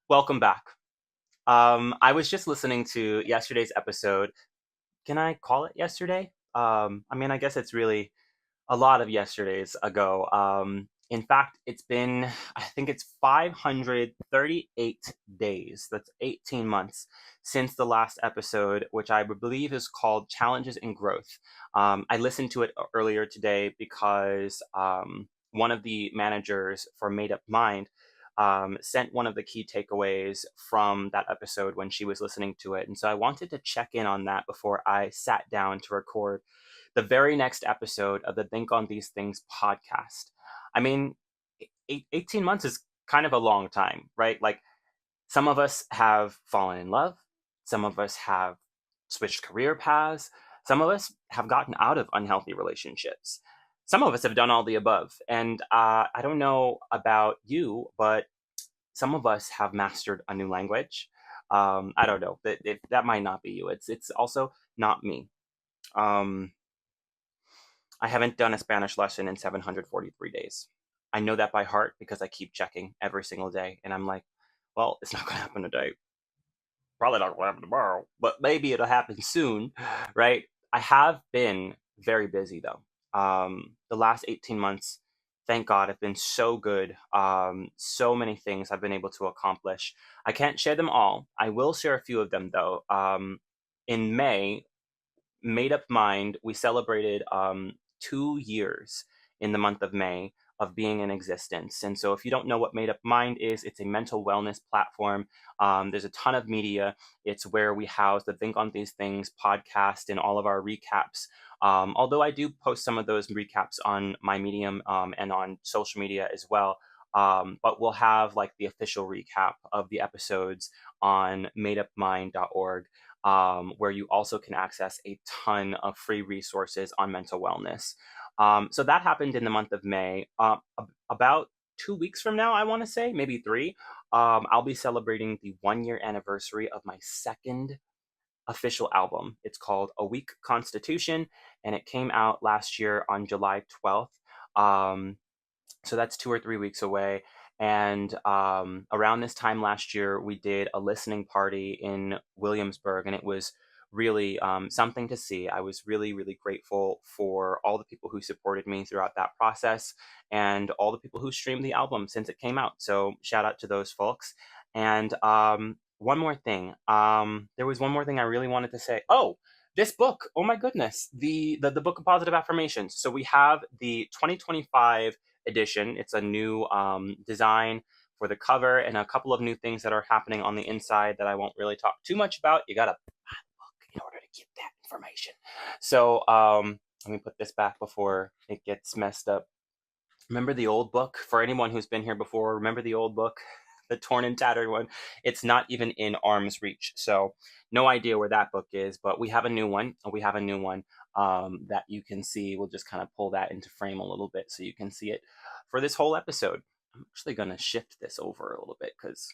Welcome back. I was just listening to yesterday's episode. Can I call it yesterday? I guess it's really a lot of yesterdays ago. In fact, I think it's 538 days. That's 18 months since the last episode, which I believe is called Challenges in Growth. I listened to it earlier today because one of the managers for Made Up Mind sent one of the key takeaways from that episode when she was listening to it. And so I wanted to check in on that before I sat down to record the very next episode of the Think on These Things podcast. I mean, 18 months is kind of a long time, right? Like, some of us have fallen in love, some of us have switched career paths, some of us have gotten out of unhealthy relationships. Some of us have done all the above. And I don't know about you, but some of us have mastered a new language. I don't know. That might not be you. It's also not me. Um, I haven't done a Spanish lesson in 743 days. I know that by heart because I keep checking every single day. And I'm like, well, it's not going to happen today. Probably not going to happen tomorrow, but maybe it'll happen soon, right? I have been very busy though. The last 18 months, thank God, have been so good. So many things I've been able to accomplish. I can't share them all. I will share a few of them though. In May, Made Up Mind, we celebrated 2 years in the month of May of being in existence. And so, if you don't know what Made Up Mind is, it's a mental wellness platform. There's a ton of media. It's where we house the Think on These Things podcast and all of our recaps. Although I do post some of those recaps on my Medium and on social media as well. But we'll have like the official recap of the episodes on madeupmind.org, where you also can access a ton of free resources on mental wellness. So that happened in the month of May. About 2 weeks from now, I want to say, maybe three, I'll be celebrating the 1 year anniversary of my second official album. It's called A Weak Constitution, and it came out last year on July 12th. Um, so that's 2 or 3 weeks away. And around this time last year, we did a listening party in Williamsburg, and it was really something to see. I was really, really grateful for all the people who supported me throughout that process and all the people who streamed the album since it came out. So shout out to those folks. And one more thing. There was one more thing I really wanted to say. Oh, this book. Oh my goodness. The Book of Positive Affirmations. So we have the 2025 edition. It's a new design for the cover and a couple of new things that are happening on the inside that I won't really talk too much about. You gotta buy the book in order to get that information. So let me put this back before it gets messed up. Remember the old book? For anyone who's been here before, remember the old book? The torn and tattered one. It's not even in arm's reach. So no idea where that book is, but we have a new one. We have a new one that you can see. We'll just kind of pull that into frame a little bit so you can see it for this whole episode. I'm actually going to shift this over a little bit because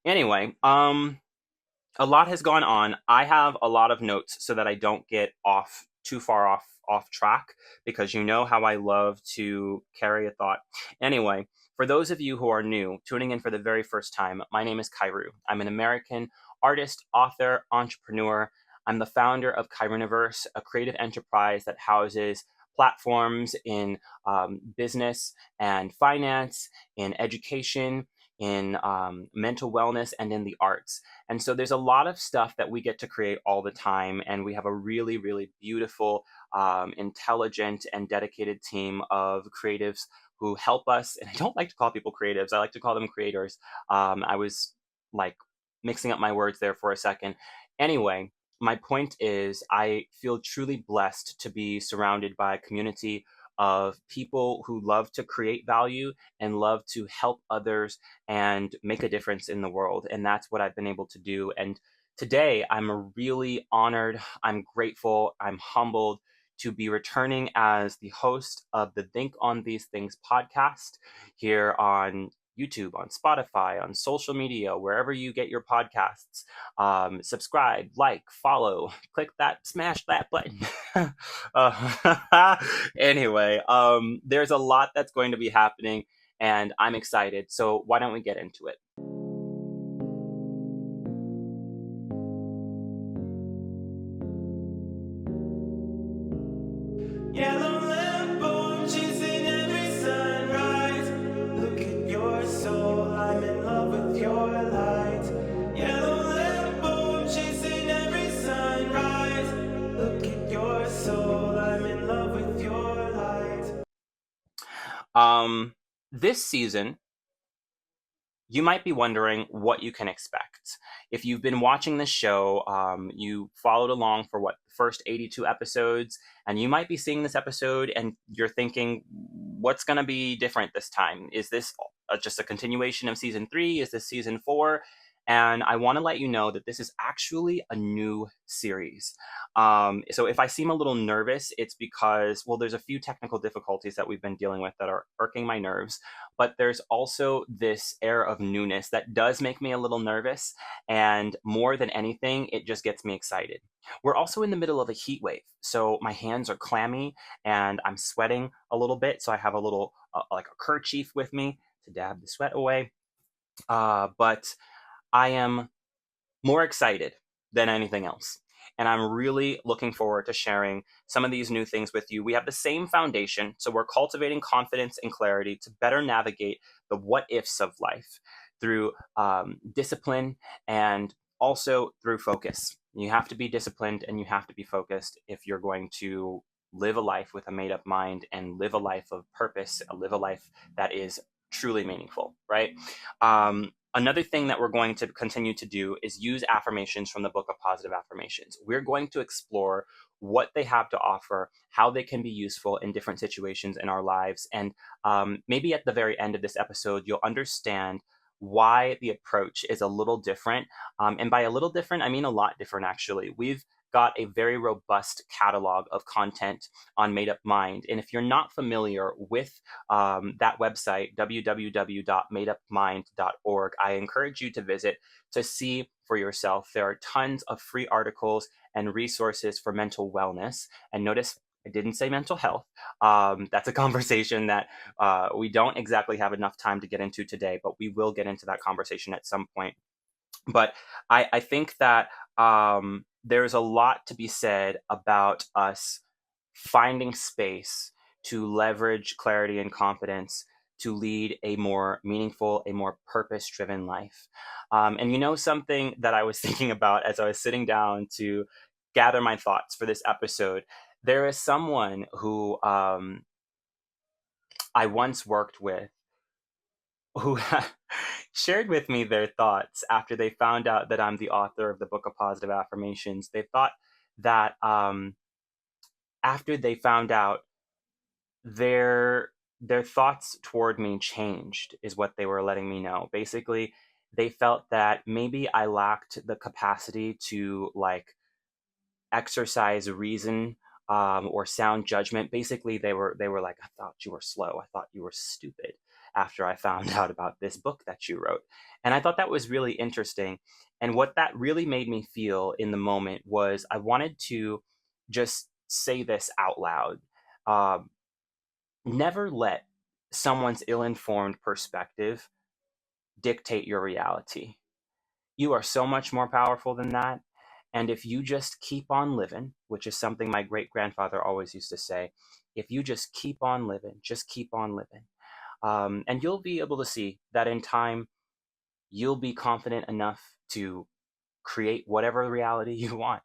anyway, a lot has gone on. I have a lot of notes so that I don't get off too far off track because you know how I love to carry a thought. Anyway, for those of you who are new, tuning in for the very first time, my name is Kairu. I'm an American artist, author, entrepreneur. I'm the founder of Kairuniverse, a creative enterprise that houses platforms in business and finance, in education, in mental wellness, and in the arts. And so there's a lot of stuff that we get to create all the time. And we have a really, really beautiful, intelligent, and dedicated team of creatives who help us. And I don't like to call people creatives, I like to call them creators. I was like mixing up my words there for a second. Anyway, my point is, I feel truly blessed to be surrounded by a community of people who love to create value and love to help others and make a difference in the world. And that's what I've been able to do. And today I'm really honored, I'm grateful, I'm humbled to be returning as the host of the Think on These Things podcast here on YouTube, on Spotify, on social media, wherever you get your podcasts. Subscribe, like, follow, click that, smash that button. Anyway, there's a lot that's going to be happening. and I'm excited. So why don't we get into it? Yellow lamp chasing every sunrise. Look at your soul, I'm in love with your light. Yellow lamp chasing every sunrise. Look at your soul, I'm in love with your light. This season, you might be wondering what you can expect. If you've been watching this show, you followed along for what, the first 82 episodes, and you might be seeing this episode and you're thinking, what's going to be different this time? Is this just a continuation of season 3? Is this season 4? And I want to let you know that this is actually a new series. So if I seem a little nervous, it's because, well, there's a few technical difficulties that we've been dealing with that are irking my nerves, but there's also this air of newness that does make me a little nervous. And more than anything, it just gets me excited. We're also in the middle of a heat wave. So my hands are clammy and I'm sweating a little bit. So I have a little, like a kerchief with me to dab the sweat away. But I am more excited than anything else. And I'm really looking forward to sharing some of these new things with you. We have the same foundation, so we're cultivating confidence and clarity to better navigate the what ifs of life through discipline and also through focus. You have to be disciplined and you have to be focused if you're going to live a life with a made up mind and live a life of purpose, live a life that is truly meaningful, right? Another thing that we're going to continue to do is use affirmations from the Book of Positive Affirmations. We're going to explore what they have to offer, how they can be useful in different situations in our lives. And maybe at the very end of this episode, you'll understand why the approach is a little different. And by a little different, I mean a lot different, actually. We've got a very robust catalog of content on Made Up Mind. And if you're not familiar with that website, www.madeupmind.org, I encourage you to visit to see for yourself. There are tons of free articles and resources for mental wellness. And notice I didn't say mental health. That's a conversation that we don't exactly have enough time to get into today, but we will get into that conversation at some point. But I think that there's a lot to be said about us finding space to leverage clarity and confidence to lead a more meaningful, a more purpose driven life. And you know, something that I was thinking about as I was sitting down to gather my thoughts for this episode, there is someone who I once worked with who shared with me their thoughts after they found out that I'm the author of the Book of Positive Affirmations. They thought that after they found out, their their thoughts toward me changed, is what they were letting me know. Basically, they felt that maybe I lacked the capacity to like exercise reason or sound judgment. Basically, they were like, I thought you were slow. I thought you were stupid after I found out about this book that you wrote. And I thought that was really interesting. And what that really made me feel in the moment was I wanted to just say this out loud. Um, Never let someone's ill-informed perspective dictate your reality. You are so much more powerful than that. And if you just keep on living, which is something my great grandfather always used to say, if you just keep on living, just keep on living. And you'll be able to see that in time, you'll be confident enough to create whatever reality you want.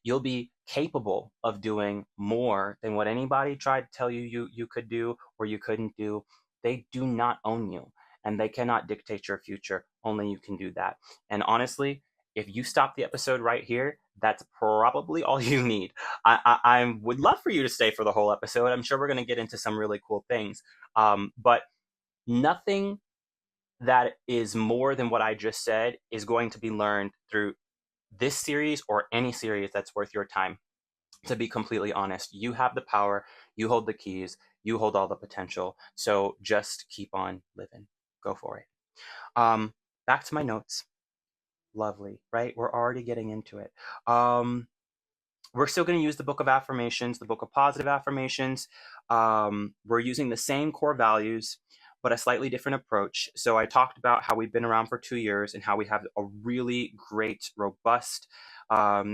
You'll be capable of doing more than what anybody tried to tell you could do or you couldn't do. They do not own you and they cannot dictate your future. Only you can do that. And honestly, if you stop the episode right here, that's probably all you need. I would love for you to stay for the whole episode. I'm sure we're going to get into some really cool things. But nothing that is more than what I just said is going to be learned through this series or any series that's worth your time. To be completely honest, you have the power, you hold the keys, you hold all the potential. So just keep on living. Go for it. Back to my notes. Lovely, right? We're already getting into it. We're still going to use the Book of Affirmations, the Book of Positive Affirmations. We're using the same core values, but a slightly different approach. So I talked about how we've been around for 2 years and how we have a really great, robust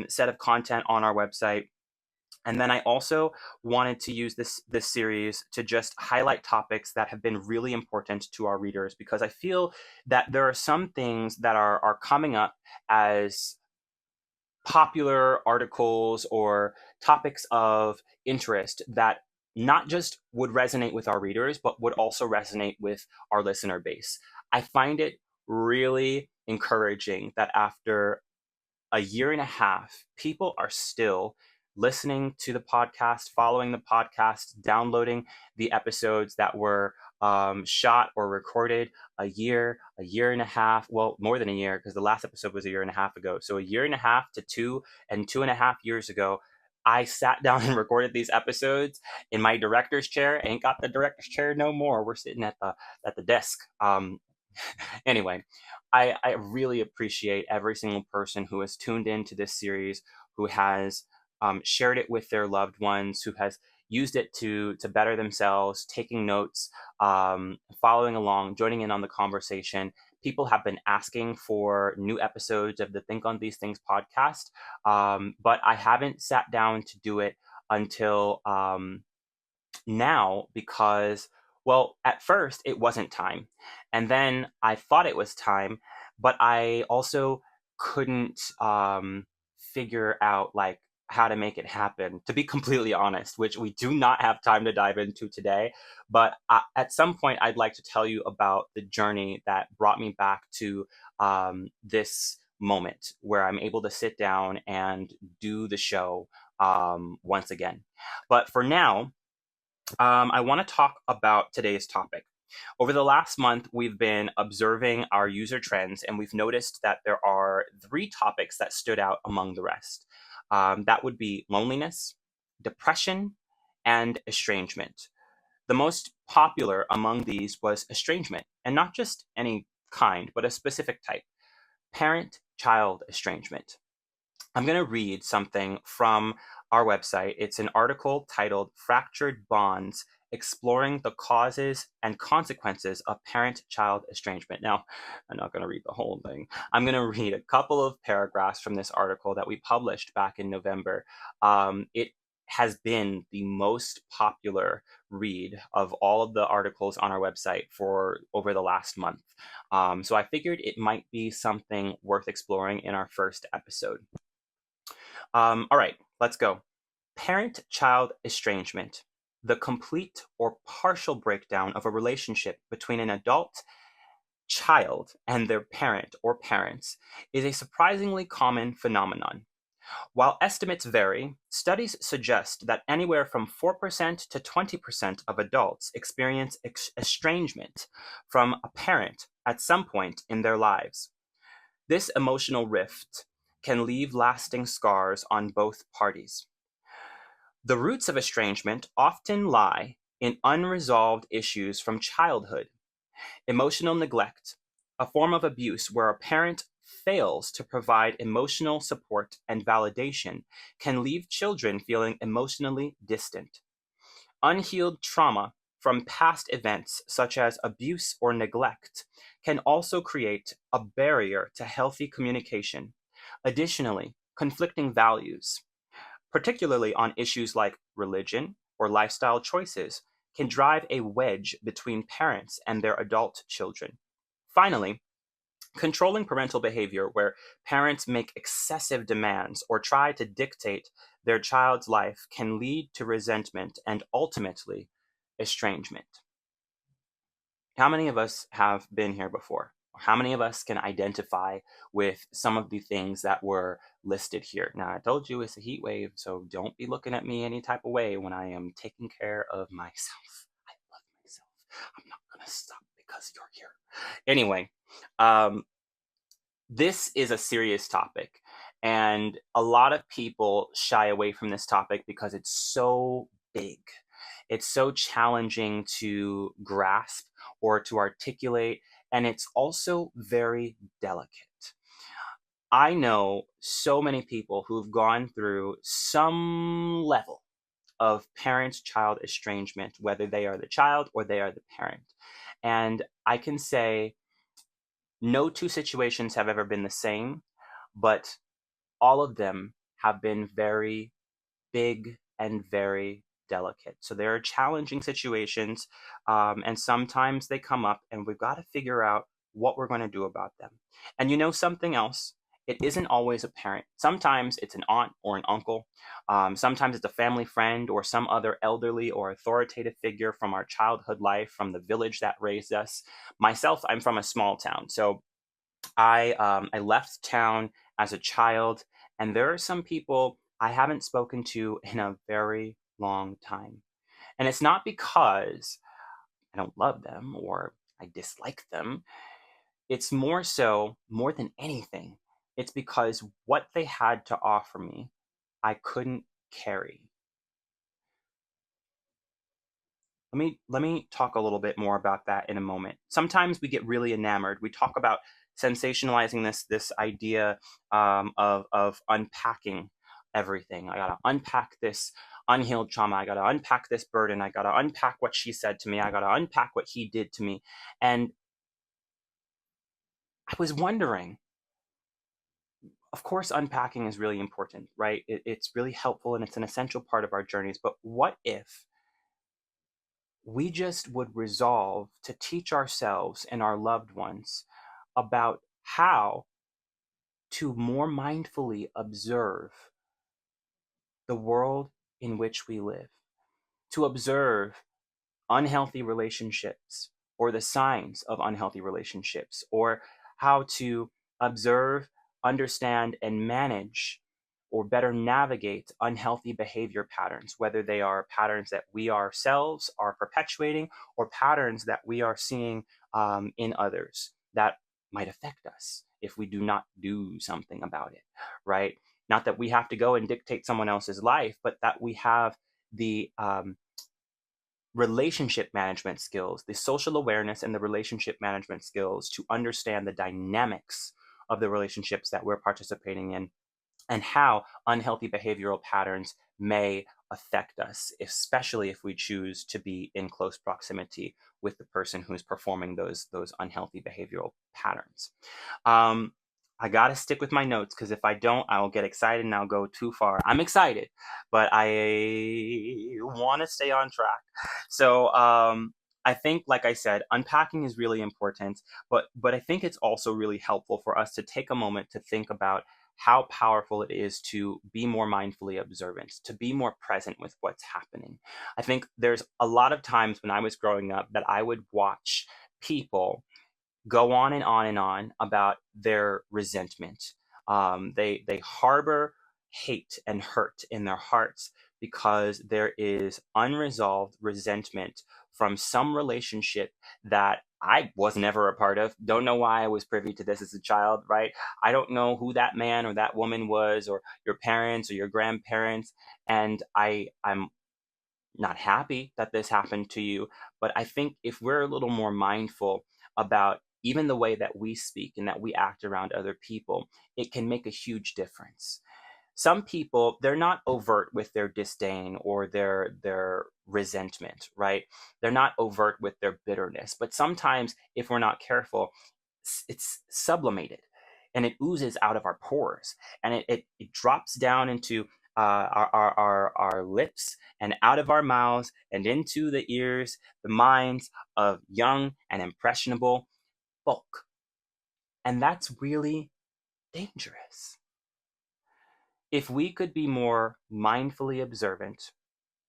set of content on our website. And then I also wanted to use this series to just highlight topics that have been really important to our readers, because I feel that there are some things that are coming up as popular articles or topics of interest that not just would resonate with our readers, but would also resonate with our listener base. I find it really encouraging that after a year and a half, people are still listening to the podcast, following the podcast, downloading the episodes that were shot or recorded a year and a half, well, more than a year, because the last episode was a year and a half ago. So a year and a half to 2 and 2.5 years ago, I sat down and recorded these episodes in my director's chair. Ain't got the director's chair no more. We're sitting at the desk. Anyway, I really appreciate every single person who has tuned into this series, who has shared it with their loved ones, who has used it to better themselves, taking notes, following along, joining in on the conversation. People have been asking for new episodes of the Think on These Things podcast, but I haven't sat down to do it until now because, well, at first it wasn't time. And then I thought it was time, but I also couldn't figure out like how to make it happen, to be completely honest, which we do not have time to dive into today. But at some point, I'd like to tell you about the journey that brought me back to this moment where I'm able to sit down and do the show once again. But for now, I want to talk about today's topic. Over the last month, we've been observing our user trends, and we've noticed that there are three topics that stood out among the rest. That would be loneliness, depression, and estrangement. The most popular among these was estrangement, and not just any kind, but a specific type: parent child estrangement. I'm going to read something from our website. It's an article titled Fractured Bonds: Exploring the Causes and Consequences of Parent Child Estrangement. Now, I'm not going to read the whole thing. I'm going to read a couple of paragraphs from this article that we published back in November. It has been the most popular read of all of the articles on our website for over the last month. So I figured it might be something worth exploring in our first episode. All right, let's go. Parent-child estrangement: the complete or partial breakdown of a relationship between an adult child and their parent or parents is a surprisingly common phenomenon. While estimates vary, studies suggest that anywhere from 4% to 20% of adults experience estrangement from a parent at some point in their lives. This emotional rift can leave lasting scars on both parties. The roots of estrangement often lie in unresolved issues from childhood. Emotional neglect, a form of abuse where a parent fails to provide emotional support and validation, can leave children feeling emotionally distant. Unhealed trauma from past events such as abuse or neglect can also create a barrier to healthy communication. Additionally, conflicting values, particularly on issues like religion or lifestyle choices, can drive a wedge between parents and their adult children. Finally, controlling parental behavior where parents make excessive demands or try to dictate their child's life can lead to resentment and ultimately estrangement. How many of us have been here before? How many of us can identify with some of the things that were listed here? Now, I told you it's a heat wave, so don't be looking at me any type of way when I am taking care of myself. I love myself. I'm not going to stop because you're here. Anyway, this is a serious topic, and a lot of people shy away from this topic because it's so big. It's so challenging to grasp or to articulate, and it's also very delicate. I know so many people who've gone through some level of parent-child estrangement, whether they are the child or they are the parent. And I can say no two situations have ever been the same, but all of them have been very big and very delicate. So there are challenging situations, and sometimes they come up, and we've got to figure out what we're going to do about them. And you know something else? It isn't always a parent. Sometimes it's an aunt or an uncle. Sometimes it's a family friend or some other elderly or authoritative figure from our childhood life, from the village that raised us. Myself, I'm from a small town, so I left town as a child, and there are some people I haven't spoken to in a very long time. And it's not because I don't love them or I dislike them. It's more so, more than anything, it's because what they had to offer me, I couldn't carry. Let me talk a little bit more about that in a moment. Sometimes we get really enamored. We talk about sensationalizing this idea of unpacking everything. I gotta unpack this unhealed trauma. I gotta unpack this burden. I gotta unpack what she said to me. I gotta unpack what he did to me. And I was wondering, of course, unpacking is really important, right? It's really helpful and it's an essential part of our journeys. But what if we just would resolve to teach ourselves and our loved ones about how to more mindfully observe the world in which we live, to observe unhealthy relationships or the signs of unhealthy relationships, or how to observe, understand, and manage or better navigate unhealthy behavior patterns, whether they are patterns that we ourselves are perpetuating or patterns that we are seeing in others that might affect us if we do not do something about it, right? Not that we have to go and dictate someone else's life, but that we have the relationship management skills, the social awareness and the relationship management skills to understand the dynamics of the relationships that we're participating in and how unhealthy behavioral patterns may affect us, especially if we choose to be in close proximity with the person who's performing those unhealthy behavioral patterns. Um, I gotta stick with my notes because if I don't, I'll get excited and I'll go too far. I'm excited, but I want to stay on track. So I think, like I said, unpacking is really important, but I think it's also really helpful for us to take a moment to think about how powerful it is to be more mindfully observant, to be more present with what's happening. I think there's a lot of times when I was growing up that I would watch people go on and on and on about their resentment. They harbor hate and hurt in their hearts because there is unresolved resentment from some relationship that I was never a part of. Don't know why I was privy to this as a child, right? I don't know who that man or that woman was, or your parents or your grandparents, and I'm not happy that this happened to you. But I think if we're a little more mindful about even the way that we speak and that we act around other people, it can make a huge difference. Some people, they're not overt with their disdain or their resentment, right? They're not overt with their bitterness, but sometimes if we're not careful, it's sublimated and it oozes out of our pores, and it drops down into our lips and out of our mouths and into the ears, the minds of young and impressionable folk. And that's really dangerous. If we could be more mindfully observant,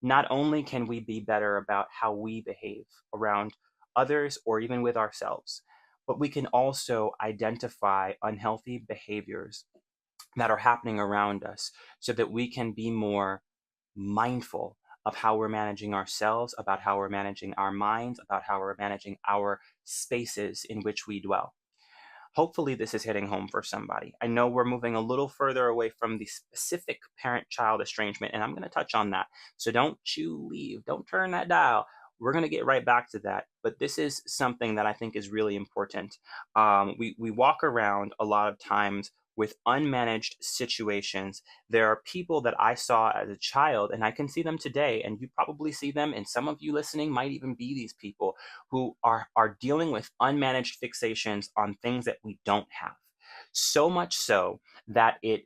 not only can we be better about how we behave around others or even with ourselves, but we can also identify unhealthy behaviors that are happening around us so that we can be more mindful of how we're managing ourselves, about how we're managing our minds, about how we're managing our spaces in which we dwell. Hopefully, this is hitting home for somebody. I know we're moving a little further away from the specific parent child estrangement, and I'm going to touch on that. So don't you leave, don't turn that dial. We're going to get right back to that. But this is something that I think is really important. We walk around a lot of times with unmanaged situations. There are people that I saw as a child, and I can see them today, and you probably see them, and some of you listening might even be these people who are dealing with unmanaged fixations on things that we don't have. So much so that it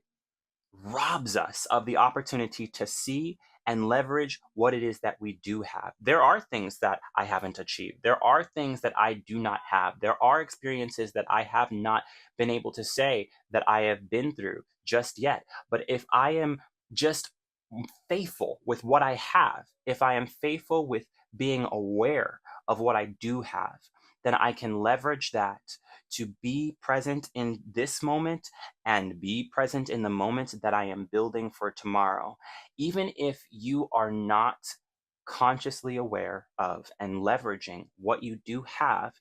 robs us of the opportunity to see and leverage what it is that we do have. There are things that I haven't achieved. There are things that I do not have. There are experiences that I have not been able to say that I have been through just yet. But if I am just faithful with what I have, if I am faithful with being aware of what I do have, then I can leverage that to be present in this moment and be present in the moment that I am building for tomorrow. Even if you are not consciously aware of and leveraging what you do have,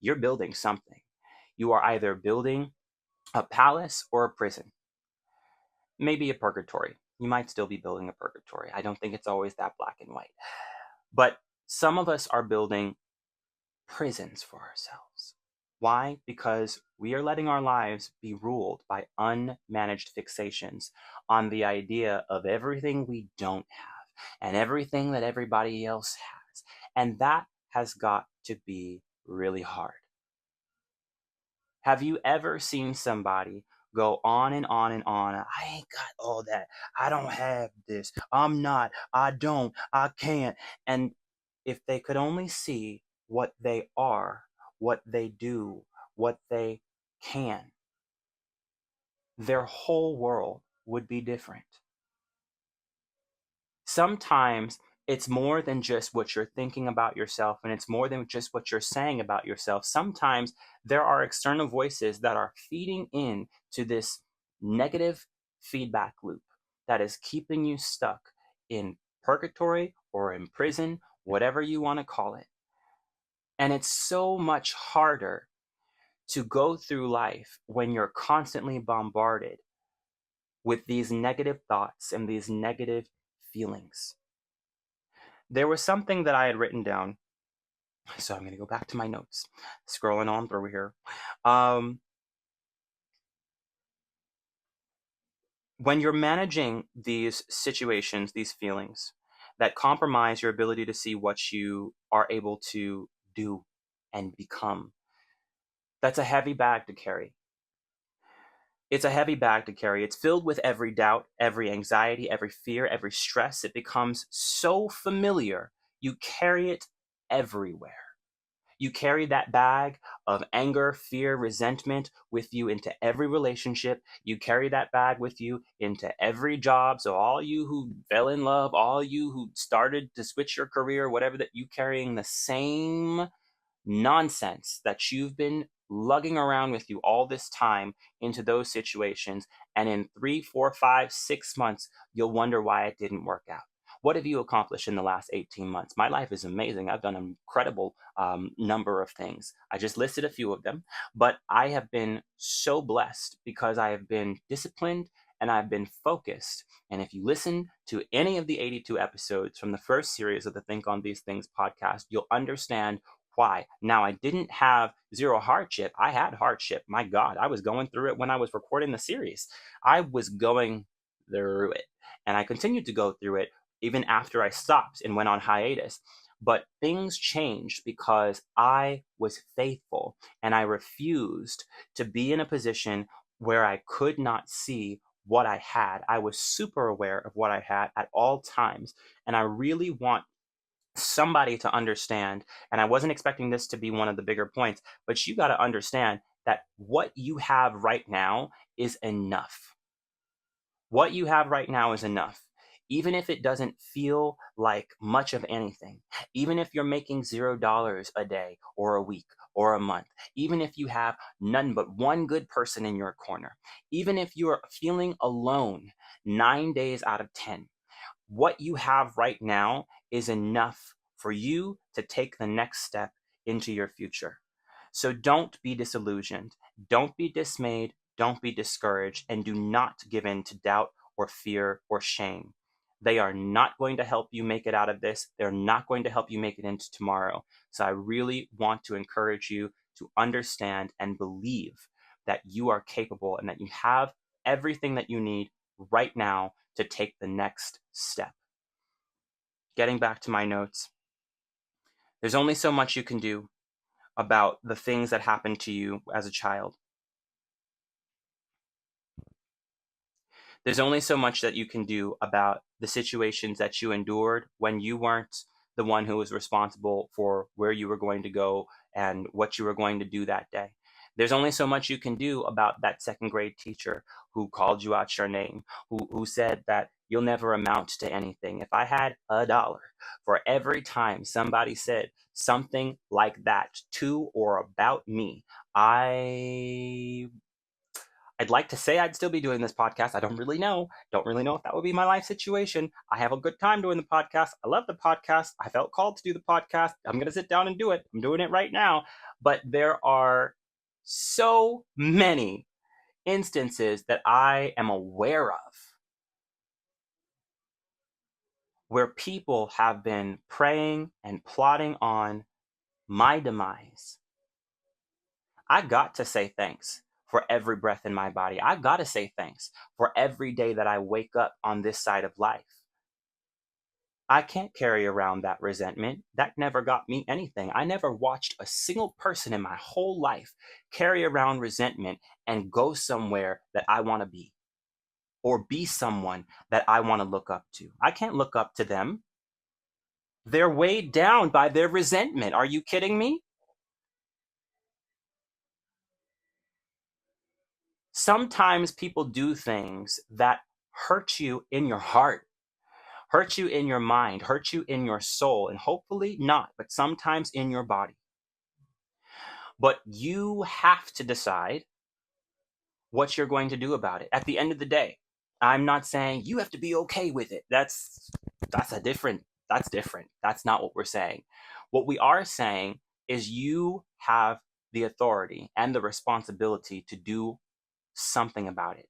you're building something. You are either building a palace or a prison, maybe a purgatory. You might still be building a purgatory. I don't think it's always that black and white. But some of us are building prisons for ourselves. Why? Because we are letting our lives be ruled by unmanaged fixations on the idea of everything we don't have and everything that everybody else has. And that has got to be really hard. Have you ever seen somebody go on and on and on? I ain't got all that. I don't have this. I'm not. I don't. I can't. And if they could only see what they are, what they do, what they can, their whole world would be different. Sometimes it's more than just what you're thinking about yourself, and it's more than just what you're saying about yourself. Sometimes there are external voices that are feeding in to this negative feedback loop that is keeping you stuck in purgatory or in prison, whatever you want to call it. And it's so much harder to go through life when you're constantly bombarded with these negative thoughts and these negative feelings. There was something that I had written down, so I'm going to go back to my notes, scrolling on through here. When you're managing these situations, these feelings that compromise your ability to see what you are able to do and become, that's a heavy bag to carry. It's a heavy bag to carry. It's filled with every doubt, every anxiety, every fear, every stress. It becomes so familiar. You carry it everywhere. You carry that bag of anger, fear, resentment with you into every relationship. You carry that bag with you into every job. So all you who fell in love, all you who started to switch your career, whatever, that you carrying the same nonsense that you've been lugging around with you all this time into those situations. And in 3, 4, 5, 6 months, you'll wonder why it didn't work out. What have you accomplished in the last 18 months? My life is amazing. I've done an incredible number of things. I just listed a few of them, but I have been so blessed because I have been disciplined and I've been focused. And if you listen to any of the 82 episodes from the first series of the Think on These Things podcast, you'll understand why. Now, I didn't have zero hardship. I had hardship. My God, I was going through it when I was recording the series. I was going through it. And I continued to go through it even after I stopped and went on hiatus. But things changed because I was faithful and I refused to be in a position where I could not see what I had. I was super aware of what I had at all times. And I really want somebody to understand, and I wasn't expecting this to be one of the bigger points, but you got to understand that what you have right now is enough. What you have right now is enough. Even if it doesn't feel like much of anything, even if you're making $0 a day or a week or a month, even if you have none but one good person in your corner, even if you're feeling alone 9 days out of 10, what you have right now is enough for you to take the next step into your future. So don't be disillusioned. Don't be dismayed. Don't be discouraged. And do not give in to doubt or fear or shame. They are not going to help you make it out of this. They're not going to help you make it into tomorrow. So I really want to encourage you to understand and believe that you are capable and that you have everything that you need right now to take the next step. Getting back to my notes, there's only so much you can do about the things that happened to you as a child. There's only so much that you can do about the situations that you endured when you weren't the one who was responsible for where you were going to go and what you were going to do that day. There's only so much you can do about that second grade teacher who called you out your name, who said that you'll never amount to anything. If I had $1 for every time somebody said something like that to or about me, I'd like to say I'd still be doing this podcast. I don't really know. Don't really know if that would be my life situation. I have a good time doing the podcast. I love the podcast. I felt called to do the podcast. I'm going to sit down and do it. I'm doing it right now. But there are so many instances that I am aware of where people have been praying and plotting on my demise. I got to say thanks for every breath in my body. I got to say thanks for every day that I wake up on this side of life. I can't carry around that resentment. That never got me anything. I never watched a single person in my whole life carry around resentment and go somewhere that I want to be or be someone that I want to look up to. I can't look up to them. They're weighed down by their resentment. Are you kidding me? Sometimes people do things that hurt you in your heart, hurt you in your mind, hurt you in your soul, and hopefully not, but sometimes in your body. But you have to decide what you're going to do about it. At the end of the day, I'm not saying you have to be okay with it. That's different. That's not what we're saying. What we are saying is you have the authority and the responsibility to do something about it,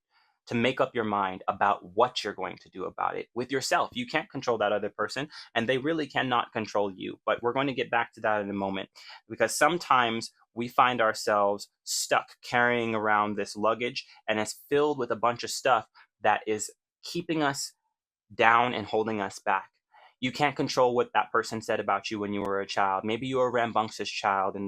to make up your mind about what you're going to do about it with yourself. You can't control that other person, and they really cannot control you. But we're going to get back to that in a moment, because sometimes we find ourselves stuck carrying around this luggage, and it's filled with a bunch of stuff that is keeping us down and holding us back. You can't control what that person said about you when you were a child. Maybe you were a rambunctious child in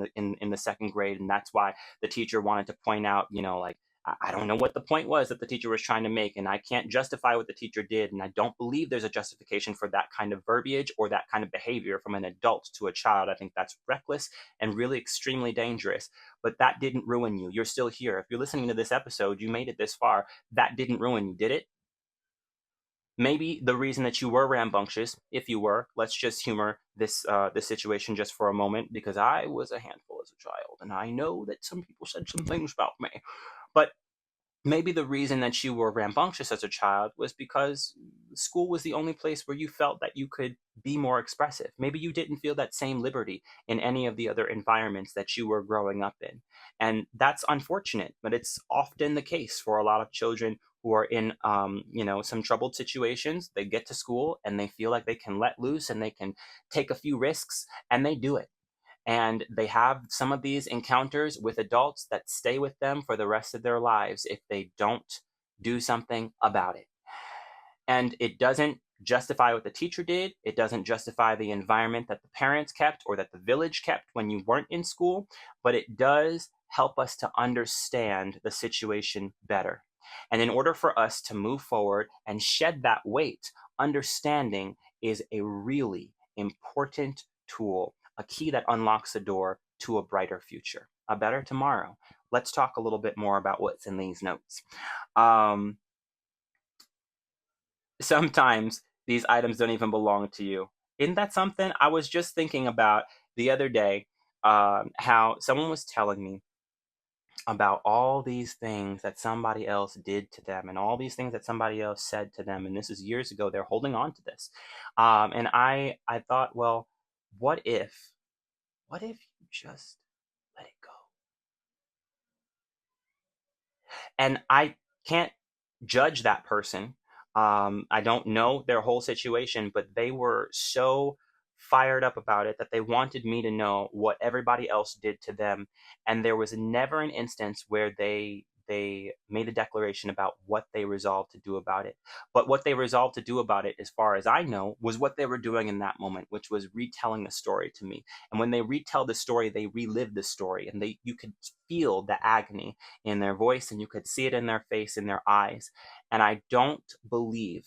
the second grade, and that's why the teacher wanted to point out, like, I don't know what the point was that the teacher was trying to make, and I can't justify what the teacher did, and I don't believe there's a justification for that kind of verbiage or that kind of behavior from an adult to a child. I think that's reckless and really extremely dangerous. But that didn't ruin you. You're still here. If you're listening to this episode, you made it this far. That didn't ruin you, did it? Maybe the reason that you were rambunctious, if you were, let's just humor this situation just for a moment, because I was a handful as a child, and I know that some people said some things about me. But maybe the reason that you were rambunctious as a child was because school was the only place where you felt that you could be more expressive. Maybe you didn't feel that same liberty in any of the other environments that you were growing up in. And that's unfortunate, but it's often the case for a lot of children who are in, some troubled situations. They get to school and they feel like they can let loose and they can take a few risks, and they do it. And they have some of these encounters with adults that stay with them for the rest of their lives if they don't do something about it. And it doesn't justify what the teacher did. It doesn't justify the environment that the parents kept or that the village kept when you weren't in school, but it does help us to understand the situation better. And in order for us to move forward and shed that weight, understanding is a really important tool, a key that unlocks the door to a brighter future, a better tomorrow. Let's talk a little bit more about what's in these notes. Sometimes these items don't even belong to you. Isn't that something? I was just thinking about the other day, how someone was telling me about all these things that somebody else did to them and all these things that somebody else said to them. And this is years ago. They're holding on to this. And I thought, well, what if you just let it go? And I can't judge that person. I don't know their whole situation, but they were so fired up about it, that they wanted me to know what everybody else did to them, and there was never an instance where they made a declaration about what they resolved to do about it. But what they resolved to do about it, as far as I know, was what they were doing in that moment, which was retelling the story to me. And when they retell the story, they relive the story, and they you could feel the agony in their voice, and you could see it in their face, in their eyes. And I don't believe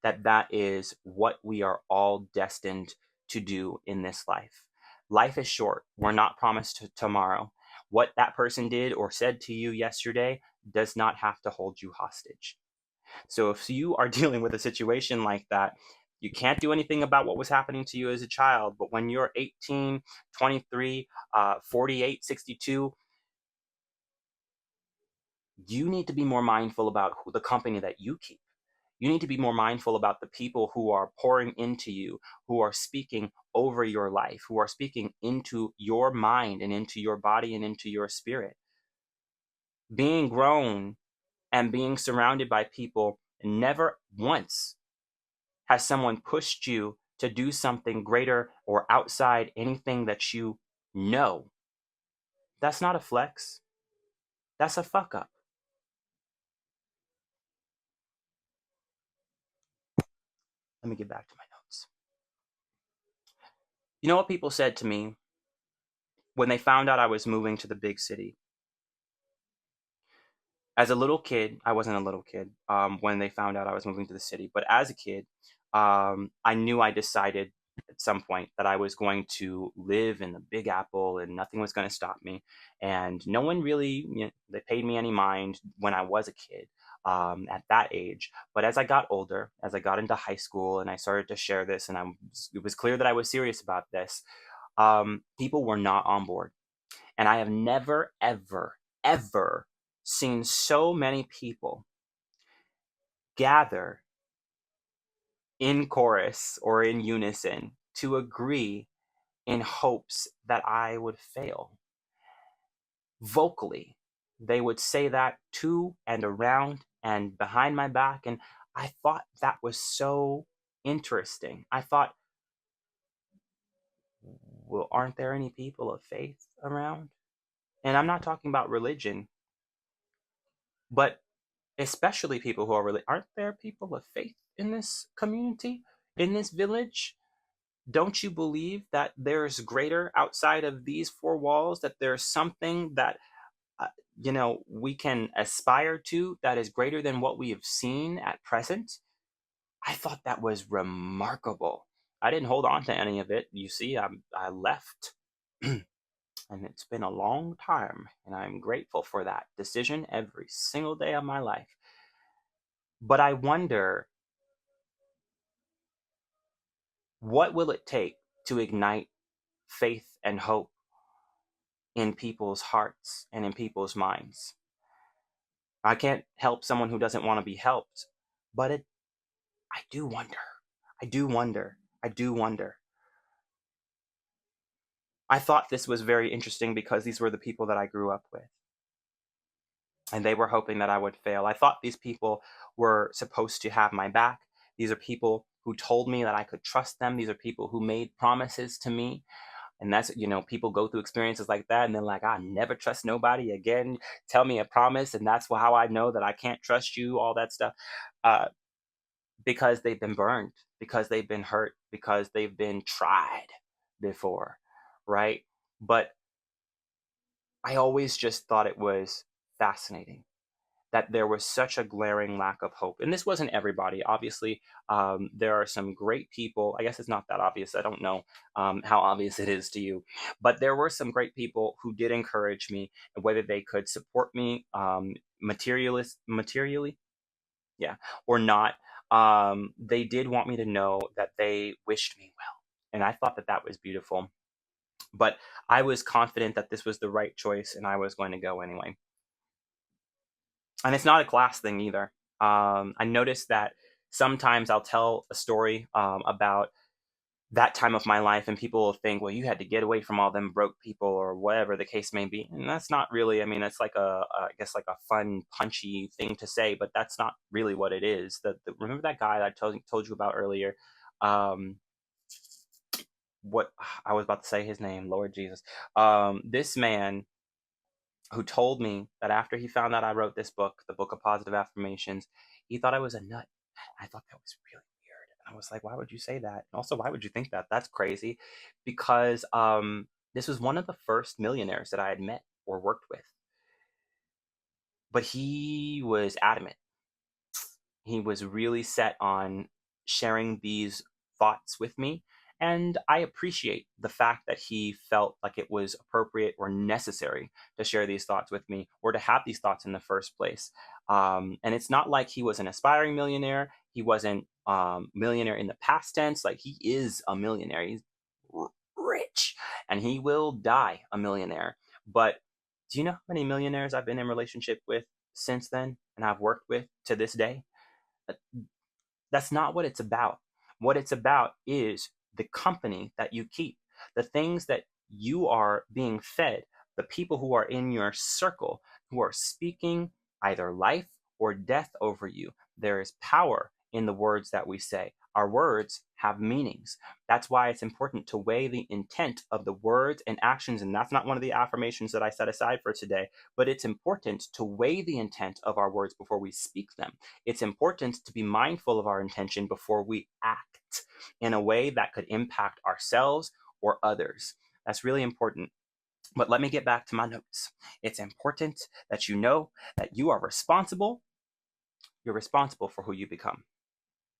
that that is what we are all destined to do in this life. Life is short. We're not promised tomorrow. What that person did or said to you yesterday does not have to hold you hostage. So if you are dealing with a situation like that, you can't do anything about what was happening to you as a child. But when you're 18, 23, 48, 62, you need to be more mindful about the company that you keep. You need to be more mindful about the people who are pouring into you, who are speaking over your life, who are speaking into your mind and into your body and into your spirit. Being grown and being surrounded by people, never once has someone pushed you to do something greater or outside anything that you know. That's not a flex. That's a fuck up. Let me get back to my notes. You know what people said to me when they found out I was moving to the big city? As a little kid, I wasn't a little kid when they found out I was moving to the city, but as a kid, I knew I decided at some point that I was going to live in the Big Apple and nothing was going to stop me. And no one really, they paid me any mind when I was a kid at that age. But as I got older, as I got into high school and I started to share this, and it was clear that I was serious about this, people were not on board. And I have never, ever, ever seen so many people gather in chorus or in unison to agree in hopes that I would fail. Vocally, they would say that to and around and behind my back. And I thought that was so interesting. I thought, well, aren't there any people of faith around? And I'm not talking about religion, but especially people who are really, aren't there people of faith in this community, in this village? Don't you believe that there's greater outside of these four walls, that there's something that uh, we can aspire to that is greater than what we have seen at present? I thought that was remarkable. I didn't hold on to any of it. You see, I left. And it's been a long time, and I'm grateful for that decision every single day of my life. But I wonder, what will it take to ignite faith and hope in people's hearts and in people's minds? I can't help someone who doesn't want to be helped, but I do wonder. I do wonder. I do wonder. I thought this was very interesting because these were the people that I grew up with, and they were hoping that I would fail. I thought these people were supposed to have my back. These are people who told me that I could trust them. These are people who made promises to me. And that's, people go through experiences like that and they're like, I never trust nobody again. Tell me a promise. And that's how I know that I can't trust you, all that stuff. Uh, because they've been burned, because they've been hurt, because they've been tried before, right? But I always just thought it was fascinating that there was such a glaring lack of hope. And this wasn't everybody. Obviously, there are some great people. I guess it's not that obvious. I don't know how obvious it is to you. But there were some great people who did encourage me, whether they could support me materially, yeah, or not. They did want me to know that they wished me well. And I thought that that was beautiful. But I was confident that this was the right choice and I was going to go anyway. And it's not a class thing either. I noticed that sometimes I'll tell a story about that time of my life, and people will think, well, you had to get away from all them broke people or whatever the case may be. And that's not really, I mean, it's like I guess like a fun, punchy thing to say, but that's not really what it is. Remember that guy that I told you about earlier? Um, what I was about to say his name, Lord Jesus. This man who told me that after he found out I wrote this book, the Book of Positive Affirmations, he thought I was a nut. I thought that was really weird. And I was like, why would you say that? And also, why would you think that? That's crazy. Because this was one of the first millionaires that I had met or worked with. But he was adamant. He was really set on sharing these thoughts with me. And I appreciate the fact that he felt like it was appropriate or necessary to share these thoughts with me or to have these thoughts in the first place. And it's not like he was an aspiring millionaire. He wasn't millionaire in the past tense. Like he is a millionaire. He's rich and he will die a millionaire. But do you know how many millionaires I've been in relationship with since then and I've worked with to this day? That's not what it's about. What it's about is the company that you keep, the things that you are being fed, the people who are in your circle who are speaking either life or death over you. There is power in the words that we say. Our words have meanings. That's why it's important to weigh the intent of the words and actions. And that's not one of the affirmations that I set aside for today, but it's important to weigh the intent of our words before we speak them. It's important to be mindful of our intention before we act in a way that could impact ourselves or others. That's really important. But let me get back to my notes. It's important that you know that you are responsible. You're responsible for who you become.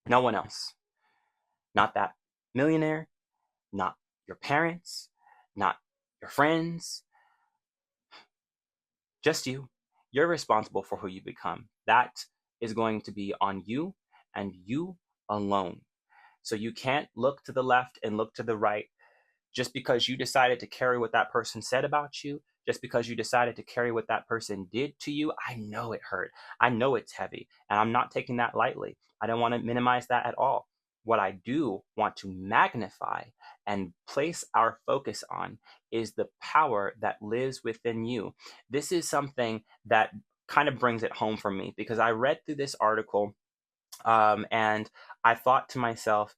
No one else. Not that millionaire, not your parents, not your friends, just you. You're responsible for who you become. That is going to be on you and you alone. So you can't look to the left and look to the right just because you decided to carry what that person said about you, just because you decided to carry what that person did to you. I know it hurt. I know it's heavy, and I'm not taking that lightly. I don't want to minimize that at all. What I do want to magnify and place our focus on is the power that lives within you. This is something that kind of brings it home for me because I read through this article and I thought to myself,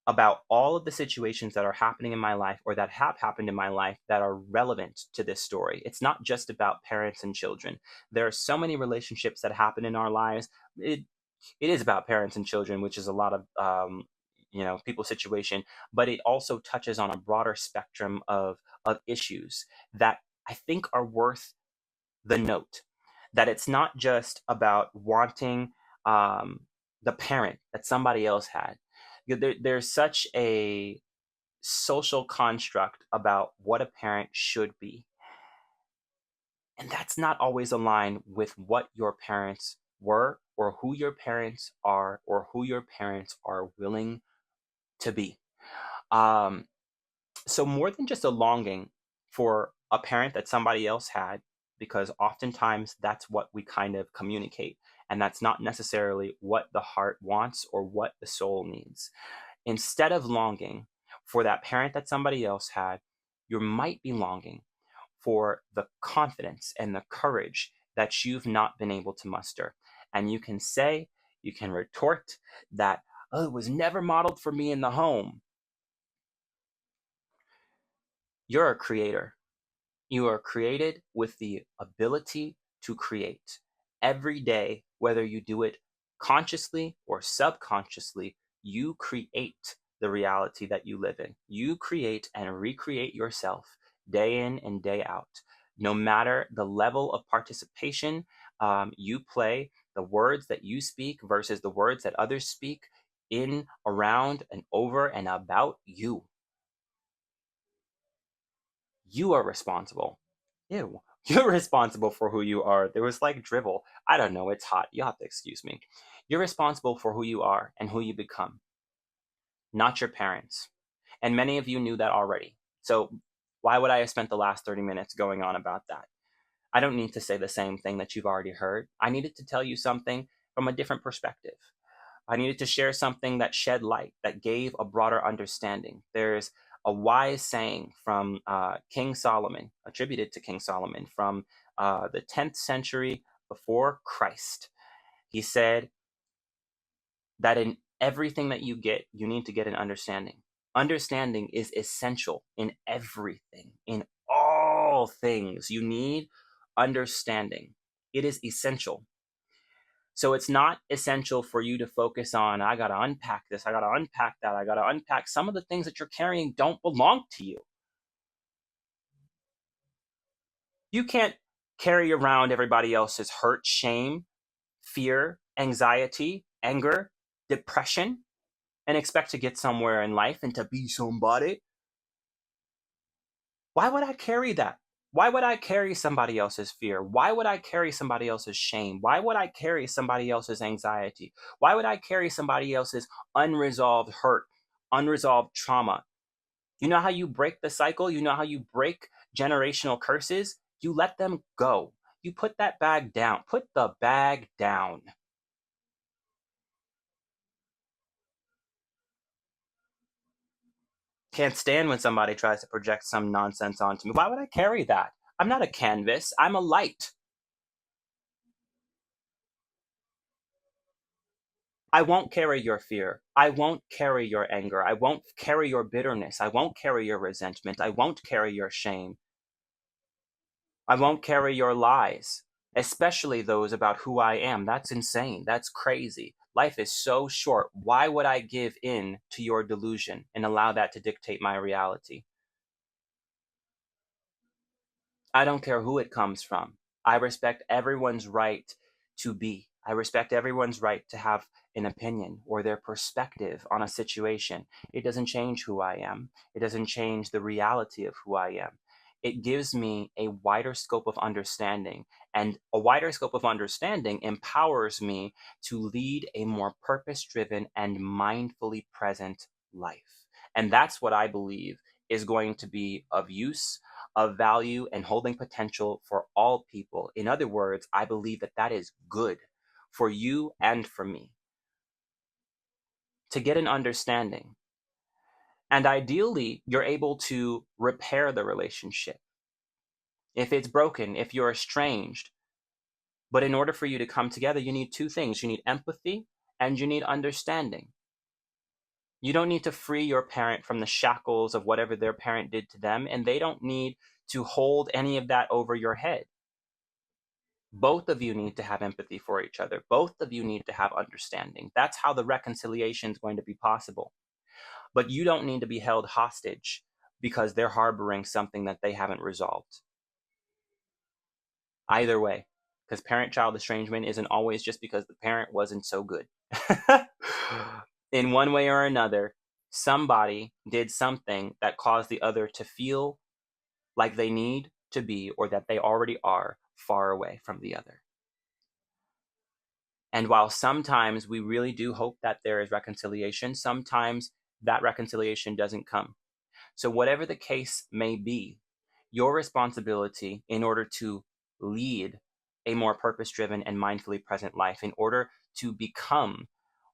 about all of the situations that are happening in my life or that have happened in my life that are relevant to this story. It's not just about parents and children. There are so many relationships that happen in our lives. It is about parents and children, which is a lot of people's situation, but it also touches on a broader spectrum of issues that I think are worth the note. That it's not just about wanting the parent that somebody else had. There's such a social construct about what a parent should be. And that's not always aligned with what your parents were or who your parents are or who your parents are willing to be. Um, so, more than just a longing for a parent that somebody else had, because oftentimes that's what we kind of communicate. And that's not necessarily what the heart wants or what the soul needs. Instead of longing for that parent that somebody else had, you might be longing for the confidence and the courage that you've not been able to muster. And you can retort that, oh, it was never modeled for me in the home. You're a creator. You are created with the ability to create. Every day, whether you do it consciously or subconsciously, you create the reality that you live in. You create and recreate yourself day in and day out. No matter the level of participation you play, the words that you speak versus the words that others speak in, around, and over and about you. You are responsible. Ew. You're responsible for who you are. There was like drivel. I don't know. It's hot. You'll have to excuse me. You're responsible for who you are and who you become, not your parents. And many of you knew that already. So why would I have spent the last 30 minutes going on about that? I don't need to say the same thing that you've already heard. I needed to tell you something from a different perspective. I needed to share something that shed light, that gave a broader understanding. There's a wise saying from King Solomon, attributed to King Solomon, from the 10th century before Christ. He said that in everything that you get, you need to get an understanding. Understanding is essential in everything, in all things. You need understanding. It is essential. So it's not essential for you to focus on, I got to unpack this, I got to unpack that, I got to unpack. Some of the things that you're carrying don't belong to you. You can't carry around everybody else's hurt, shame, fear, anxiety, anger, depression, and expect to get somewhere in life and to be somebody. Why would I carry that? Why would I carry somebody else's fear? Why would I carry somebody else's shame? Why would I carry somebody else's anxiety? Why would I carry somebody else's unresolved hurt, unresolved trauma? You know how you break the cycle? You know how you break generational curses? You let them go. You put that bag down. Put the bag down. Can't stand when somebody tries to project some nonsense onto me. Why would I carry that? I'm not a canvas. I'm a light. I won't carry your fear. I won't carry your anger. I won't carry your bitterness. I won't carry your resentment. I won't carry your shame. I won't carry your lies, especially those about who I am. That's insane. That's crazy. Life is so short. Why would I give in to your delusion and allow that to dictate my reality? I don't care who it comes from. I respect everyone's right to be. I respect everyone's right to have an opinion or their perspective on a situation. It doesn't change who I am. It doesn't change the reality of who I am. It gives me a wider scope of understanding, and a wider scope of understanding empowers me to lead a more purpose driven and mindfully present life. And that's what I believe is going to be of use, of value, and holding potential for all people. In other words, I believe that that is good for you and for me to get an understanding. And ideally, you're able to repair the relationship. If it's broken, if you're estranged, but in order for you to come together, you need two things: you need empathy and you need understanding. You don't need to free your parent from the shackles of whatever their parent did to them, and they don't need to hold any of that over your head. Both of you need to have empathy for each other. Both of you need to have understanding. That's how the reconciliation is going to be possible. But you don't need to be held hostage because they're harboring something that they haven't resolved. Either way, because parent child estrangement isn't always just because the parent wasn't so good. In one way or another, somebody did something that caused the other to feel like they need to be, or that they already are, far away from the other. And while sometimes we really do hope that there is reconciliation, sometimes that reconciliation doesn't come. So, whatever the case may be, your responsibility in order to lead a more purpose driven and mindfully present life, in order to become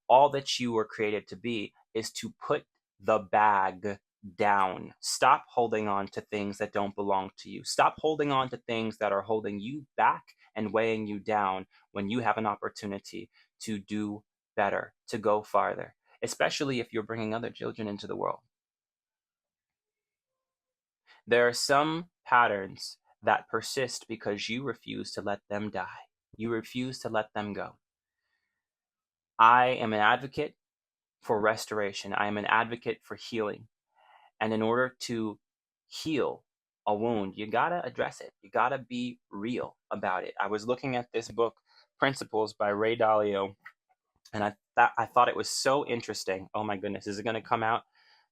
all that you were created to be, is to put the bag down. Stop holding on to things that don't belong to you. Stop holding on to things that are holding you back and weighing you down when you have an opportunity to do better, to go farther, especially if you're bringing other children into the world. There are some patterns that persist because you refuse to let them die. You refuse to let them go. I am an advocate for restoration. I am an advocate for healing. And in order to heal a wound, you gotta address it. You gotta be real about it. I was looking at this book, Principles by Ray Dalio, and I thought it was so interesting. Oh my goodness, is it gonna come out?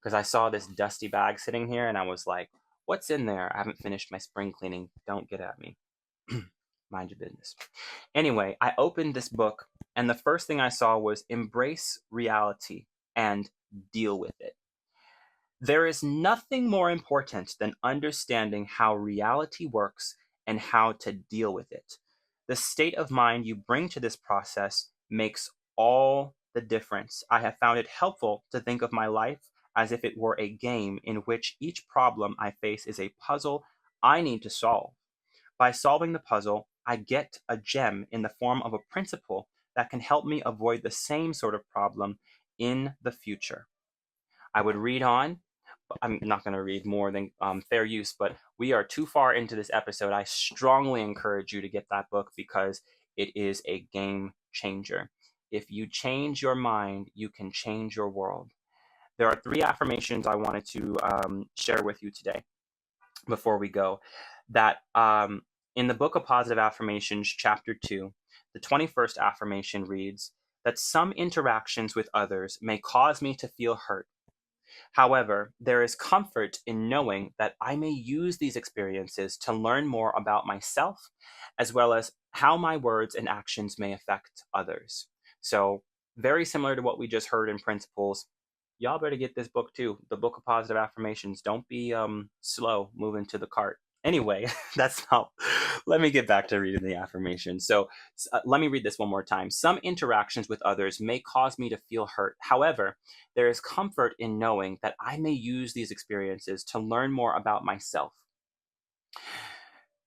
Because I saw this dusty bag sitting here, and I was like, "What's in there?" I haven't finished my spring cleaning. Don't get at me. Mind your business. Anyway, I opened this book, and the first thing I saw was embrace reality and deal with it. There is nothing more important than understanding how reality works and how to deal with it. The state of mind you bring to this process makes all the difference. I have found it helpful to think of my life as if it were a game in which each problem I face is a puzzle I need to solve. By solving the puzzle, I get a gem in the form of a principle that can help me avoid the same sort of problem in the future. I would read on. I'm not going to read more than fair use, but we are too far into this episode. I strongly encourage you to get that book because it is a game changer. If you change your mind, you can change your world. There are three affirmations I wanted to share with you today before we go. That in the book of Positive Affirmations, chapter 2, the 21st affirmation reads that some interactions with others may cause me to feel hurt. However, there is comfort in knowing that I may use these experiences to learn more about myself, as well as how my words and actions may affect others. So, very similar to what we just heard in Principles, y'all better get this book too, the Book of Positive Affirmations. Don't be slow moving to the cart. Anyway, that's not. Let me get back to reading the affirmation. So, let me read this one more time. Some interactions with others may cause me to feel hurt. However, there is comfort in knowing that I may use these experiences to learn more about myself,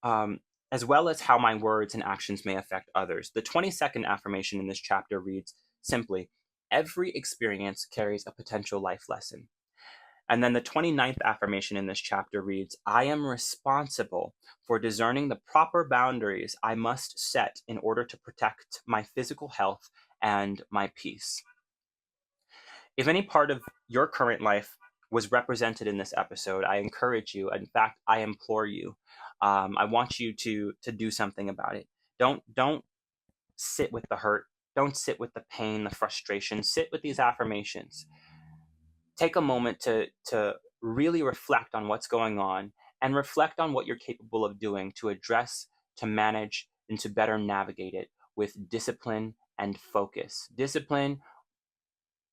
um, as well as how my words and actions may affect others. The 22nd affirmation in this chapter reads simply, every experience carries a potential life lesson. And then the 29th affirmation in this chapter reads, I am responsible for discerning the proper boundaries I must set in order to protect my physical health and my peace. If any part of your current life was represented in this episode, I encourage you. In fact, I implore you. I want you to do something about it. Don't sit with the hurt. Don't sit with the pain, the frustration. Sit with these affirmations. Take a moment to really reflect on what's going on and reflect on what you're capable of doing to address, to manage, and to better navigate it with discipline and focus. Discipline,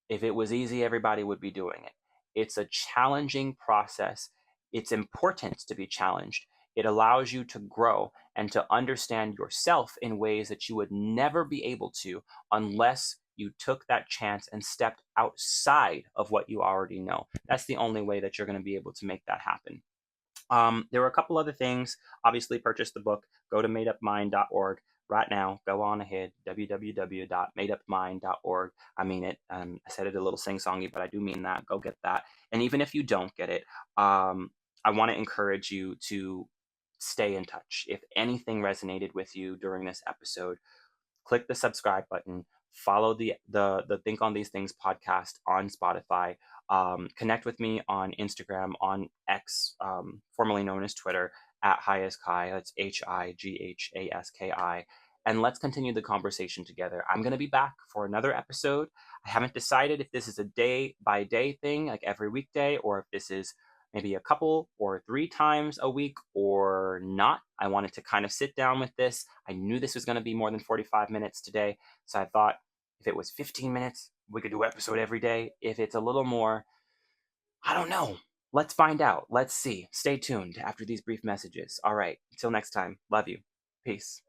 if it was easy, everybody would be doing it. It's a challenging process. It's important to be challenged. It allows you to grow and to understand yourself in ways that you would never be able to unless you took that chance and stepped outside of what you already know. That's the only way that you're going to be able to make that happen. There were a couple other things. Obviously, purchase the book. Go to madeupmind.org right now. Go on ahead, www.madeupmind.org. I mean it. I said it a little sing-songy, but I do mean that. Go get that. And even if you don't get it, I want to encourage you to stay in touch. If anything resonated with you during this episode, click the subscribe button, follow the Think on These Things podcast on Spotify, connect with me on Instagram, on X, formerly known as Twitter, at Highaskai. That's HIGHASKI. And let's continue the conversation together. I'm going to be back for another episode. I haven't decided if this is a day by day thing, like every weekday, or if this is maybe a couple or 3 times a week or not. I wanted to kind of sit down with this. I knew this was going to be more than 45 minutes today. So I thought if it was 15 minutes, we could do an episode every day. If it's a little more, I don't know. Let's find out. Let's see. Stay tuned after these brief messages. All right. Until next time. Love you. Peace.